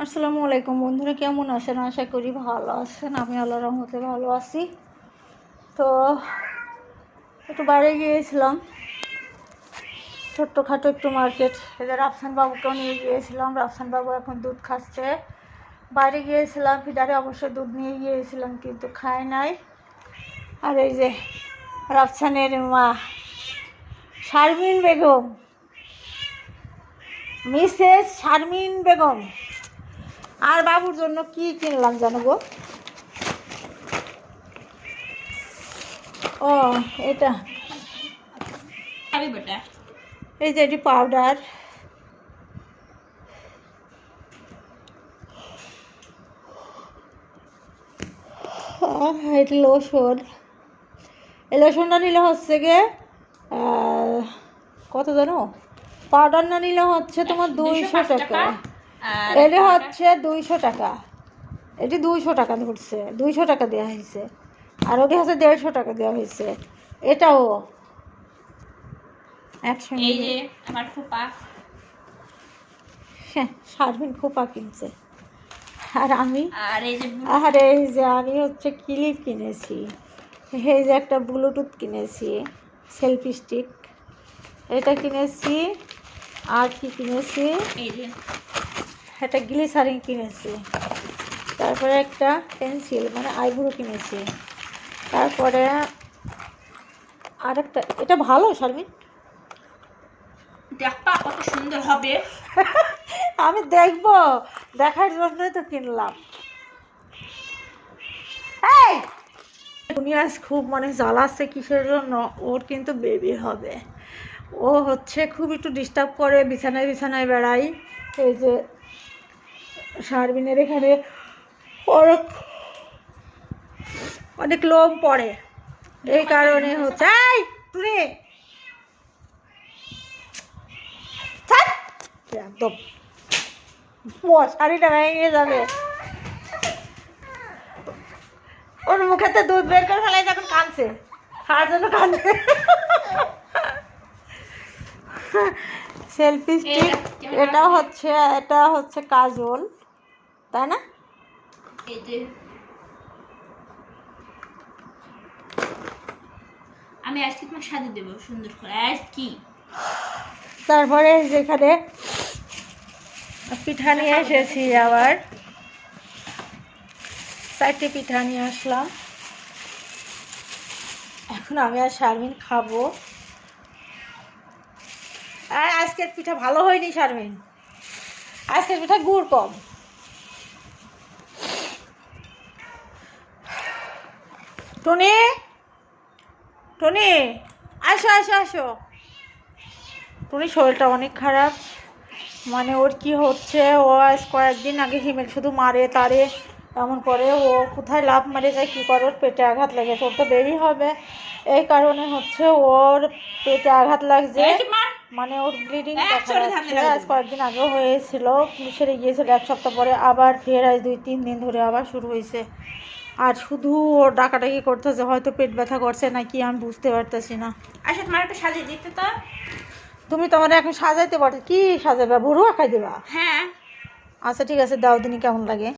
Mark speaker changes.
Speaker 1: আসসালামু আলাইকুম বন্ধুরা, কেমন আছেন? আশা করি ভালো আছেন। আমি আল্লাহর রহমতে ভালো আছি। তো একটু বাইরে গিয়েছিলাম, ছোট্টখাটো একটু মার্কেট। এদের রাফসান বাবুকেও নিয়ে গিয়েছিলাম। রাফসান বাবু এখন দুধ খাচ্ছে। বাইরে গিয়েছিলাম, ফিডারে অবশ্য দুধ নিয়ে গিয়েছিলাম, কিন্তু খায় নাই। আর এই যে রাফসানের মা শারমিন বেগম, মিসেস শারমিন বেগম। আর বাবুর জন্য কি কিনলাম জানো গো? ও এটা, এই যে এটি পাউডার, এটি লোশন। এই লোশনটা নিলে হচ্ছে গিয়ে কত জানো? পাউডার না নিলে হচ্ছে তোমার 200 টাকা। এটি হচ্ছে 200 টাকা। এটি 200 টাকা ধরছে, 200 টাকা দেওয়া হয়েছে। আর ওটি হচ্ছে 150 টাকা দেওয়া হয়েছে। এটাও একসঙ্গে।
Speaker 2: এই যে আমার ফুপা,
Speaker 1: হ্যাঁ, শারমিন ফুপা কিনছে। আর আমি,
Speaker 2: আর এই যে
Speaker 1: আমি হচ্ছে ক্লিপ কিনেছি। এই যে একটা ব্লুটুথ কিনেছি, সেলফি স্টিক, এটা কিনেছি। আর কি কিনেছি?
Speaker 2: এই যে
Speaker 1: একটা গ্লিসারিন কিনেছি। তারপরে একটা পেন্সিল মানে আইব্রো কিনেছি। তারপরে আরেকটা, এটা ভালো শারমিন,
Speaker 2: দেখবা কত সুন্দর হবে।
Speaker 1: আমি দেখবো, দেখার জন্যই তো কিনলাম। এই দুনিয়ায় খুব মানে জ্বালাচ্ছে কিসের জন্য? ওর কিন্তু বেবি হবে। ও হচ্ছে খুব একটু ডিস্টার্ব করে, বিছানায় বিছানায় বেড়াই। এই যে শারমিনের এখানে অনেক অনেক লোম পড়ে, এই কারণে হচ্ছে। এই টুনি, ছাড়, একদম মশারিটা ভেঙে যাবে। ওর মুখেতে দুধ বের করে ফেলাই, যখন কাঁদছে, খাওয়ার জন্য কাঁদছে। সেলফি স্টিক, এটা হচ্ছে কাজল, তাই না?
Speaker 2: এই যে আমি আজকে তোমাকে সাজিয়ে দেবো সুন্দর করে। আজ কি
Speaker 1: তারপরে যেখানে পিঠা নিয়ে এসেছি, আবার 4টে পিঠা নিয়ে আসলাম। এখন আমি আর শারমিন খাবো। আর আজকের পিঠা ভালো হয়নি শারমিন, আজকের পিঠা গুড় কম। টনি, টনি, আসো আসো আসো। টনির শরীরটা অনেক খারাপ, মানে ওর কি হচ্ছে, ও আজ কয়েকদিন আগে হিমেল শুধু মারে তারে এমন করে। ও কোথায় লাফ মারে যায়, কী করে, ওর পেটে আঘাত লেগেছে। ওর তো বেবি হবে, এই কারণে হচ্ছে ওর পেটে আঘাত লাগছে, মানে ওর ব্লিডিং দেখা যাচ্ছে। আজ কয়েকদিন আগেও হয়েছিল, সেরে গিয়েছিল 1 সপ্তাহ পরে, আবার ফের আজ 2-3 দিন ধরে আবার শুরু হয়েছে। আর শুধু ওর ডাকাডাকি করতেছে, হয়তো পেট ব্যথা করছে নাকি আমি বুঝতে পারতেছি না।
Speaker 2: আচ্ছা তোমার একটু সাজিয়ে দিতে তো।
Speaker 1: তুমি তো আমার এখন সাজাইতে পারো, কি সাজাবে? ভুরু আঁকাই দেবা?
Speaker 2: হ্যাঁ
Speaker 1: আচ্ছা ঠিক আছে, দাও দিনই কেমন লাগে।